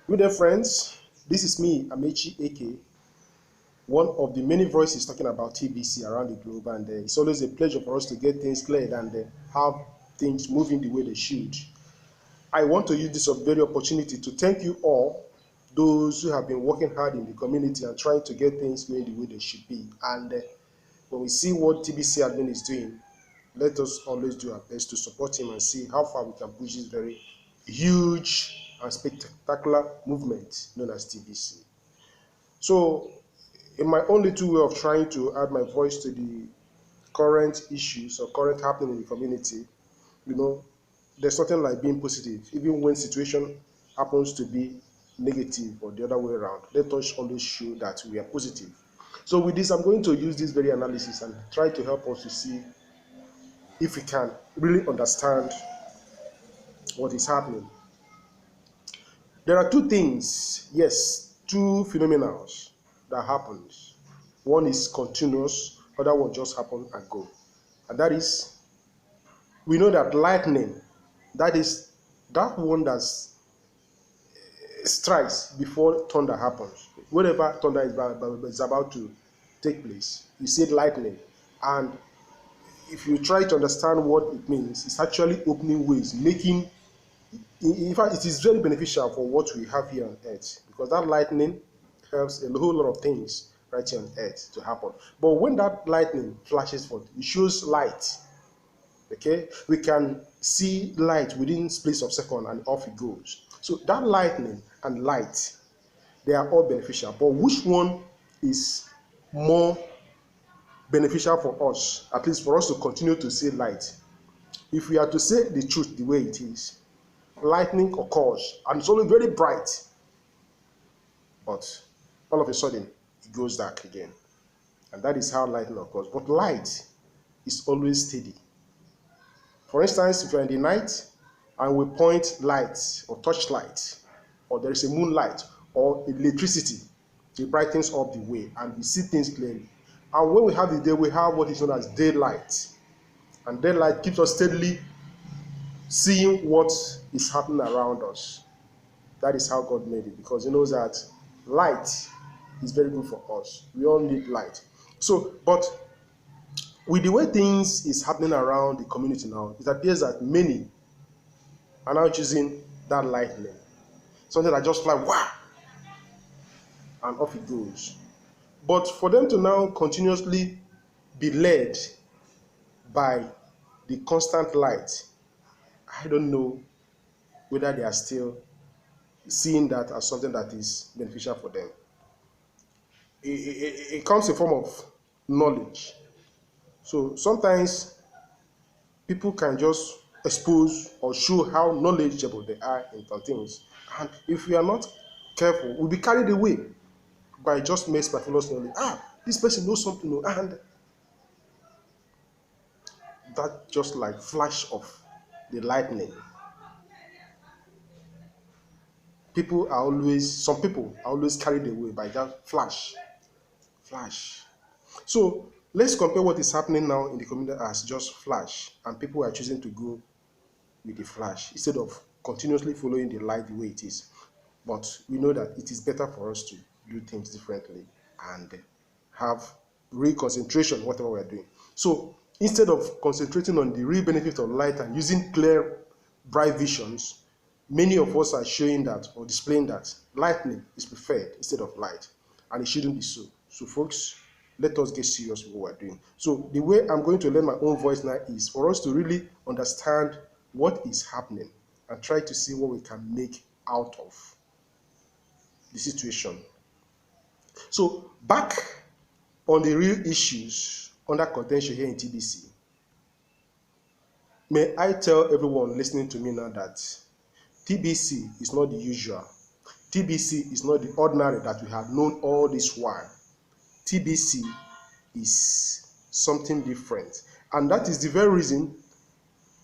Good day, friends. This is me, Amechi AK, one of the many voices talking about TBC around the globe, and it's always a pleasure for us to get things cleared and have things moving the way they should. I want to use this very opportunity to thank you all, those who have been working hard in the community and trying to get things going the way they should be. And when we see what TBC admin is doing, let us always do our best to support him and see how far we can push this very huge and spectacular movement known as TBC. So, in my own little way of trying to add my voice to the current issues or current happening in the community, there's nothing like being positive, even when situation happens to be negative or the other way around. Let us always show that we are positive. So with this, I'm going to use this very analysis and try to help us to see if we can really understand what is happening. There are two things, yes, two phenomena that happens. One is continuous, other one just happen and go. And that is, we know that lightning, that is that one that strikes before thunder happens. Whenever thunder is about to take place, you see lightning. And if you try to understand what it means, it's actually opening ways, making, in fact, it is very beneficial for what we have here on earth, because that lightning helps a whole lot of things right here on earth to happen. But when that lightning flashes forth, it shows light. Okay, we can see light within space of second and off it goes. So that lightning and light, they are all beneficial. But which one is more beneficial for us, at least for us to continue to see light? If we are to say the truth the way it is, lightning occurs and it's only very bright, but all of a sudden it goes dark again. And that is how lightning occurs. But light is always steady. For instance, if you're in the night and we point light or touch light, or there is a moonlight or electricity, it brightens up the way and we see things clearly. And when we have the day, we have what is known as daylight. And daylight keeps us steadily seeing what is happening around us. That is how God made it, because He knows that light is very good for us. We all need light. So, but with the way things is happening around the community now, it appears that many are now choosing that lightning. Something that just fly, wow, and off it goes. But for them to now continuously be led by the constant light, I don't know whether they are still seeing that as something that is beneficial for them. It comes in form of knowledge. So sometimes people can just expose or show how knowledgeable they are in some things. And if we are not careful, we'll be carried away by just mere superfluous knowledge. This person knows something, and that just like flash of the lightning. Some people are always carried away by that flash. So let's compare what is happening now in the community as just flash, and people are choosing to go with the flash instead of continuously following the light the way it is. But we know that it is better for us to do things differently and have real concentration on whatever we are doing. So instead of concentrating on the real benefit of light and using clear, bright visions, many of us are showing that or displaying that lightning is preferred instead of light, and it shouldn't be so. So folks, let us get serious with what we're doing. So the way I'm going to lend my own voice now is for us to really understand what is happening and try to see what we can make out of the situation. So back on the real issues under contention here in TBC, may I tell everyone listening to me now that TBC is not the usual. TBC is not the ordinary that we have known all this while. TBC is something different. And that is the very reason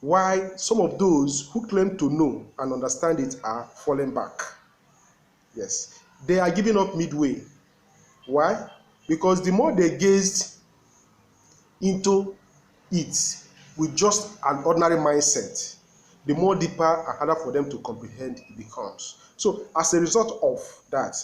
why some of those who claim to know and understand it are falling back. Yes, they are giving up midway. Why? Because the more they gazed into it with just an ordinary mindset, the more deeper and harder for them to comprehend it becomes. So as a result of that,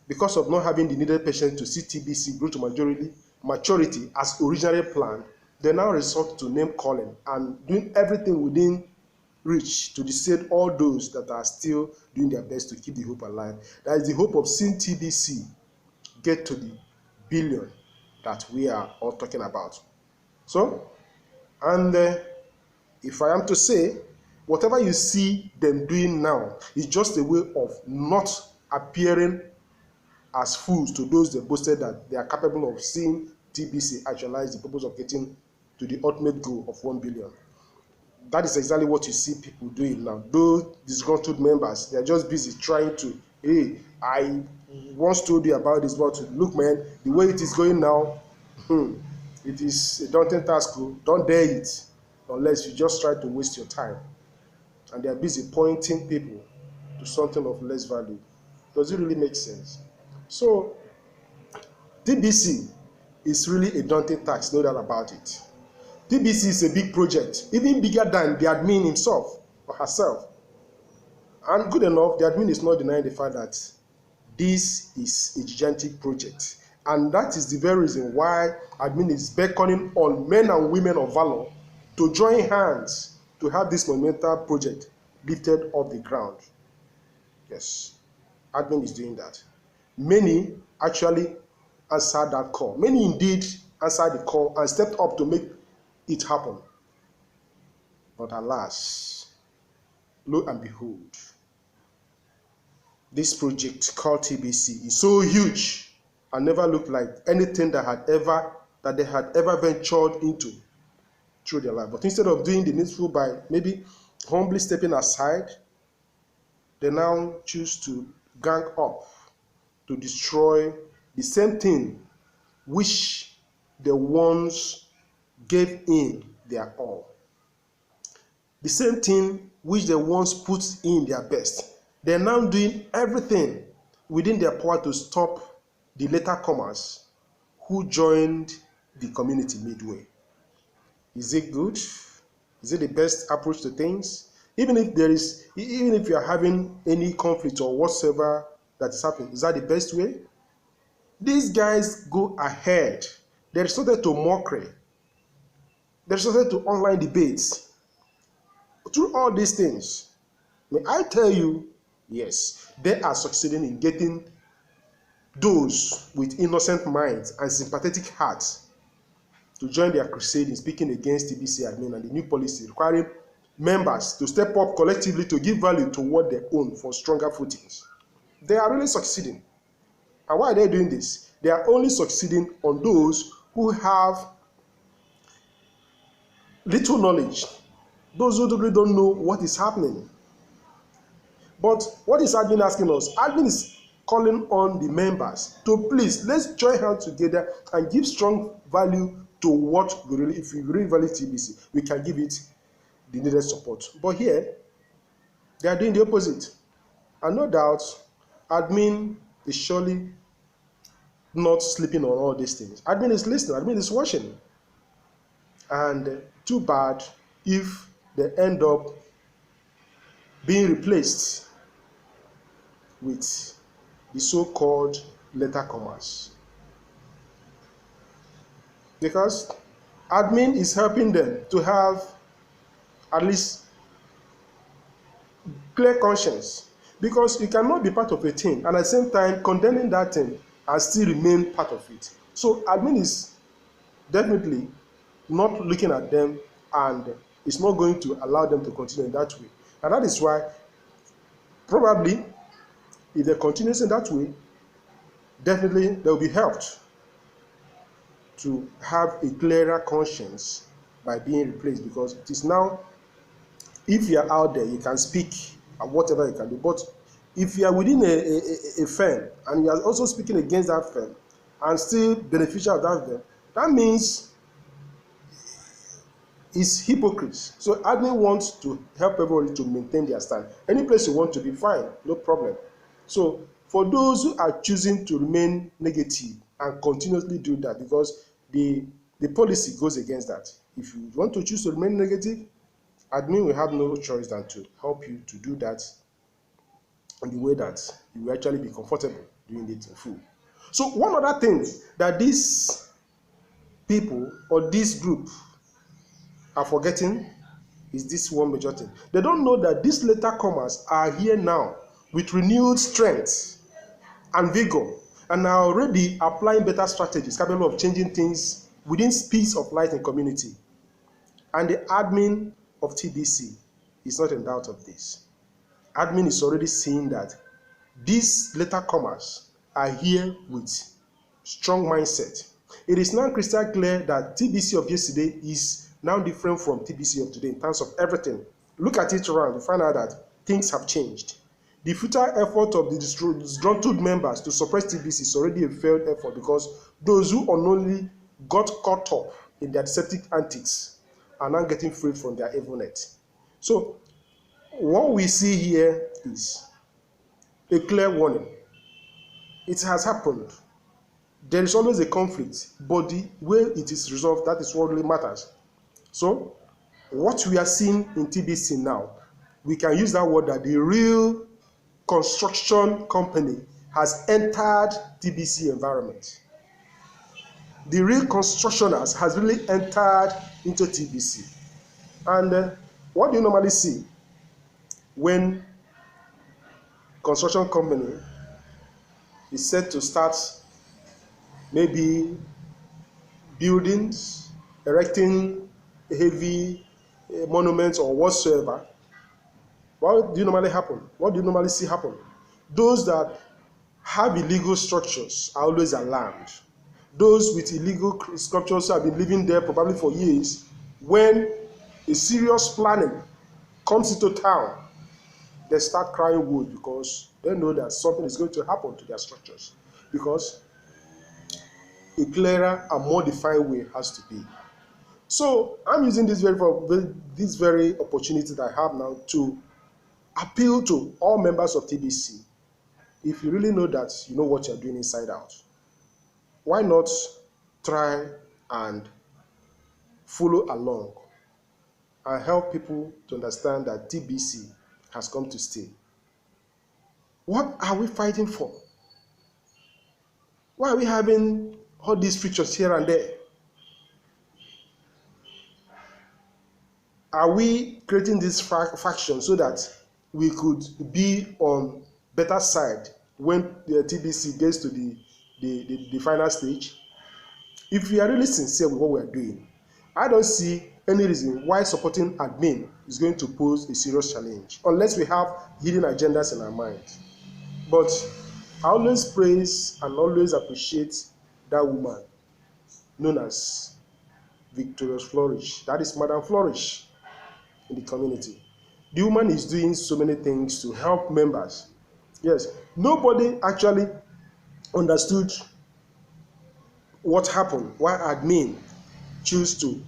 because of not having the needed patience to see TBC grow to maturity as originally planned, they now resort to name calling and doing everything within reach to dissuade all those that are still doing their best to keep the hope alive. That is the hope of seeing TBC get to the billion that we are all talking about. So, and if I am to say, whatever you see them doing now is just a way of not appearing as fools to those that boasted that they are capable of seeing TBC actualize the purpose of getting to the ultimate goal of 1 billion. That is exactly what you see people doing now. Those disgruntled members, they are just busy trying to, hey, I once told you about this, but look, man, the way it is going now, it is a daunting task. Don't dare it unless you just try to waste your time. And they are busy pointing people to something of less value. Does it really make sense? So, TBC is really a daunting task, no doubt about it. TBC is a big project, even bigger than the admin himself or herself. And good enough, the admin is not denying the fact that this is a gigantic project. And that is the very reason why admin is beckoning on men and women of valor to join hands to have this monumental project lifted off the ground. Yes, admin is doing that. Many actually answered that call. Many indeed answered the call and stepped up to make it happen. But alas, lo and behold, this project called TBC is so huge and never looked like anything that they had ever ventured into through their life. But instead of doing the needful by maybe humbly stepping aside, they now choose to gang up to destroy the same thing which they once gave in their all. The same thing which they once put in their best. They're now doing everything within their power to stop the later comers who joined the community midway. Is it good? Is it the best approach to things? Even if you are having any conflict or whatsoever that is happening, is that the best way? These guys go ahead. They resorted to mockery. They resorted to online debates. Through all these things, may I tell you, yes, they are succeeding in getting those with innocent minds and sympathetic hearts to join their crusade in speaking against TBC admin and the new policy requiring members to step up collectively to give value to what they own for stronger footings. They are really succeeding. And why are they doing this? They are only succeeding on those who have little knowledge, those who really don't know what is happening. But what is admin asking us? Admin is calling on the members to please, let's join hands together and give strong value to what we really, if we really value TBC, we can give it the needed support. But here, they are doing the opposite. And no doubt, admin is surely not sleeping on all these things. Admin is listening, admin is watching. And too bad if they end up being replaced with the so-called latecomers. Because admin is helping them to have at least clear conscience. Because you cannot be part of a team and at the same time condemning that team and still remain part of it. So admin is definitely not looking at them and is not going to allow them to continue in that way. And that is why probably if they continue in that way, definitely they will be helped to have a clearer conscience by being replaced, because it is now, if you are out there, you can speak and whatever you can do. But if you are within a firm and you are also speaking against that firm and still beneficial of that firm, that means it's hypocrites. So admin wants to help everybody to maintain their stand. Any place you want to be, fine, no problem. So for those who are choosing to remain negative and continuously do that, because the policy goes against that. If you want to choose to remain negative, admin will have no choice than to help you to do that in the way that you will actually be comfortable doing it in full. So one other thing that these people or this group are forgetting is this one major thing. They don't know that these later comers are here now with renewed strength and vigor and are already applying better strategies capable of changing things within speeds of light in community. And the admin of TBC is not in doubt of this. Admin is already seeing that these later comers are here with strong mindset. It is now crystal clear that TBC of yesterday is now different from TBC of today in terms of everything. Look at it around, you find out that things have changed. The futile effort of the disgruntled members to suppress TBC is already a failed effort because those who unknowingly got caught up in their deceptive antics are now getting freed from their evil net. So, what we see here is a clear warning. It has happened. There is always a conflict, but the way it is resolved, that is what really matters. So, what we are seeing in TBC now, we can use that word that the real construction company has entered TBC environment. The real constructioners has really entered into TBC. And what do you normally see when construction company is set to start maybe buildings, erecting heavy monuments or whatsoever? What do you normally happen? What do you normally see happen? Those that have illegal structures are always alarmed. Those with illegal structures have been living there probably for years. When a serious planning comes into town, they start crying wolf because they know that something is going to happen to their structures. Because a clearer and more defined way has to be. So I'm using this very opportunity that I have now to appeal to all members of TBC. If you really know that you know what you're doing inside out, why not try and follow along and help people to understand that TBC has come to stay? What are we fighting for? Why are we having all these frictions here and there? Are we creating this faction so that we could be on better side when the TBC gets to the final stage? If we are really sincere with what we are doing, I don't see any reason why supporting admin is going to pose a serious challenge, unless we have hidden agendas in our mind. But I always praise and always appreciate that woman known as Victorious Flourish. That is Madam Flourish in the community. The woman is doing so many things to help members. Yes, nobody actually understood what happened, why admin choose to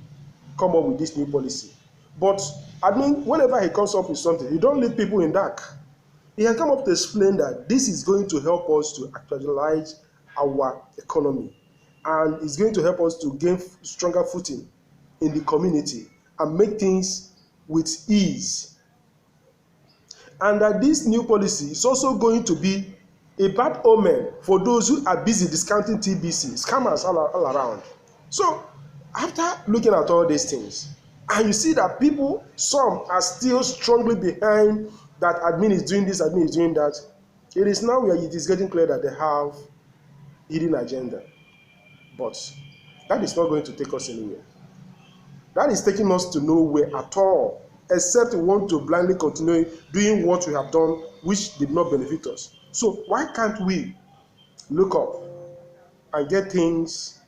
come up with this new policy. But admin, whenever he comes up with something, he don't leave people in dark. He has come up to explain that this is going to help us to actualize our economy, and it's going to help us to gain stronger footing in the community and make things with ease. And that this new policy is also going to be a bad omen for those who are busy discounting TBC, scammers all around. So, after looking at all these things, and you see that people, some are still strongly behind that admin is doing this, admin is doing that, it is now where it is getting clear that they have hidden agenda. But that is not going to take us anywhere. That is taking us to nowhere at all, except we want to blindly continue doing what we have done, which did not benefit us. So why can't we look up and get things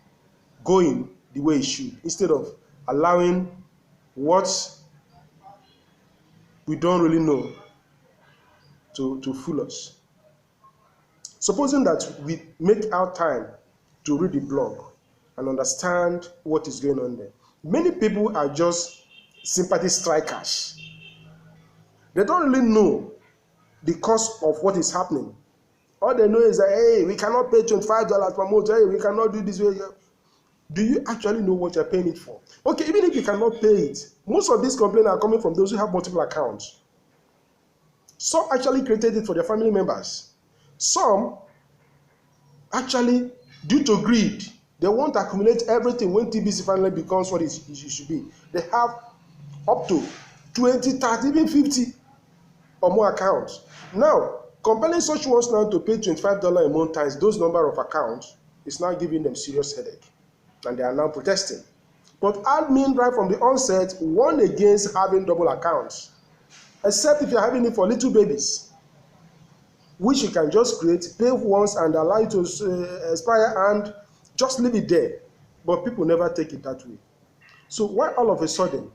going the way it should, instead of allowing what we don't really know to fool us? Supposing that we make our time to read the blog and understand what is going on there. Many people are just sympathy strikers. They don't really know the cause of what is happening. All they know is that, hey, we cannot pay $25 per month. Hey, we cannot do this way. Do you actually know what you're paying it for? Okay, even if you cannot pay it, most of these complaints are coming from those who have multiple accounts. Some actually created it for their family members. Some actually, due to greed, they want to accumulate everything when TBC finally becomes what it should be. They have up to 20, 30, even 50 or more accounts. Now, compelling such ones now to pay $25 a month times those number of accounts is now giving them serious headache, and they are now protesting. But admin right from the onset warned against having double accounts, except if you're having it for little babies, which you can just create, pay once and allow it to expire and just leave it there. But people never take it that way. So why all of a sudden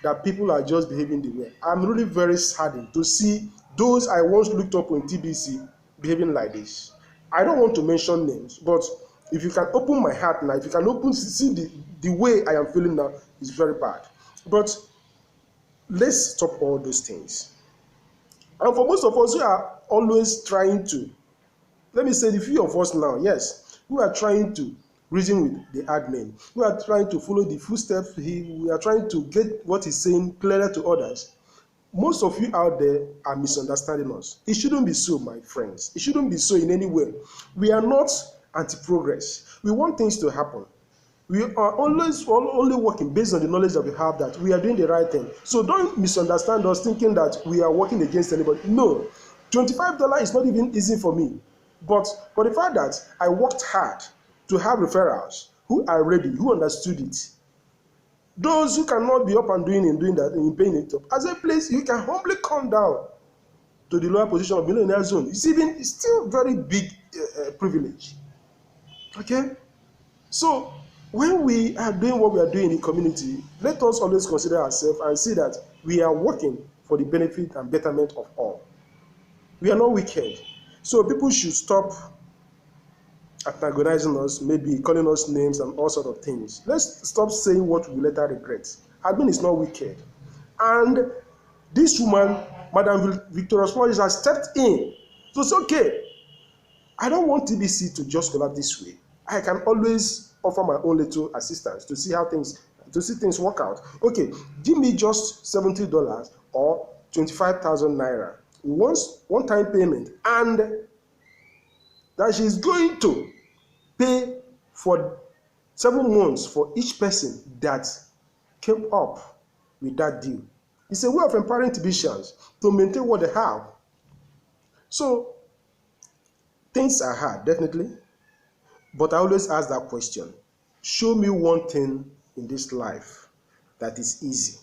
that people are just behaving the way? I'm really very saddened to see those I once looked up in TBC behaving like this. I don't want to mention names, but if you can open my heart now, if you can see the way I am feeling now, is very bad. But let's stop all those things. And for most of us who are always trying to, let me say the few of us now, yes, who are trying to reason with the admin, who are trying to follow the footsteps, we are trying to get what he's saying clearer to others. Most of you out there are misunderstanding us. It shouldn't be so, my friends. It shouldn't be so in any way. We are not anti-progress. We want things to happen. We are always only working based on the knowledge that we have that we are doing the right thing. So don't misunderstand us thinking that we are working against anybody. No, $25 is not even easy for me. But for the fact that I worked hard to have referrals who are ready, who understood it, those who cannot be up and doing that and paying it up, as a place you can humbly come down to the lower position of millionaire zone. It's still very big privilege. Okay? So when we are doing what we are doing in the community, let us always consider ourselves and see that we are working for the benefit and betterment of all. We are not wicked. So people should stop antagonizing us, maybe calling us names and all sorts of things. Let's stop saying what we later regret. Admin is not wicked. And this woman, Madam Victoria Smalley, has stepped in. So it's okay. I don't want TBC to just collapse this way. I can always offer my own little assistance to see things work out. Okay, give me just $70 or 25,000 naira. One-time payment, and that she's going to pay for 7 months for each person that came up with that deal. It's a way of empowering TBCians to maintain what they have. So things are hard, definitely. But I always ask that question. Show me one thing in this life that is easy,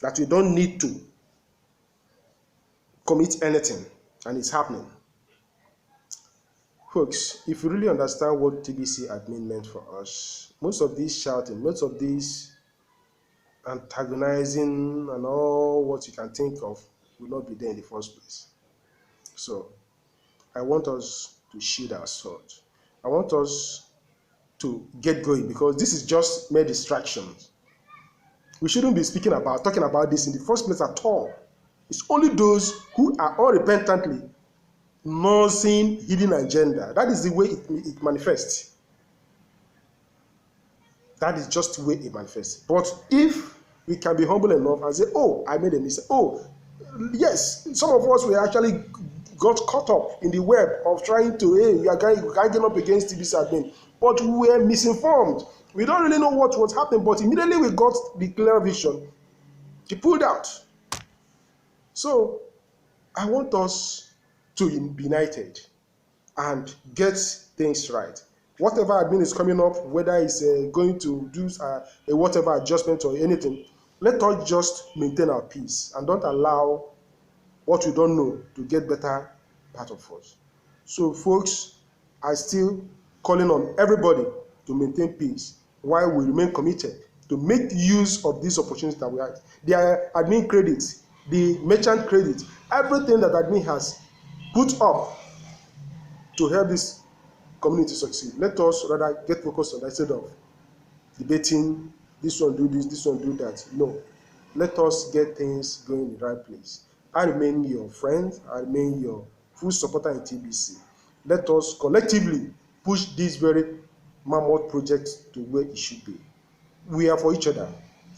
that you don't need to commit anything, and it's happening. Folks, if you really understand what TBC admin meant for us, most of this shouting, most of this antagonizing and all what you can think of will not be there in the first place. So I want us to shield our sword. I want us to get going, because this is just mere distractions. We shouldn't be talking about this in the first place at all. It's only those who are unrepentantly nursing hidden agenda. That is the way it manifests. That is just the way it manifests. But if we can be humble enough and say, oh, I made a mistake. Oh, yes, some of us we actually got caught up in the web of trying to, hey, we are ganging up against TBC admin. But we were misinformed. We don't really know what was happening, but immediately we got the clear vision, he pulled out. So I want us to be united and get things right. Whatever admin is coming up, whether it's going to do a whatever adjustment or anything, let us just maintain our peace and don't allow what we don't know to get better part of us. So folks, I still calling on everybody to maintain peace while we remain committed to make use of these opportunities that we have. The admin credits, the merchant credit, everything that admin has put up to help this community succeed. Let us rather get focused on that instead of debating this one do this, this one do that. No, let us get things going in the right place. I remain your friend. I remain your full supporter in TBC. Let us collectively push this very mammoth project to where it should be. We are for each other.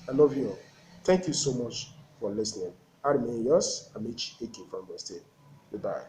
I love you all. Thank you so much for listening. I remain yours, Amici Eke from the state. Goodbye.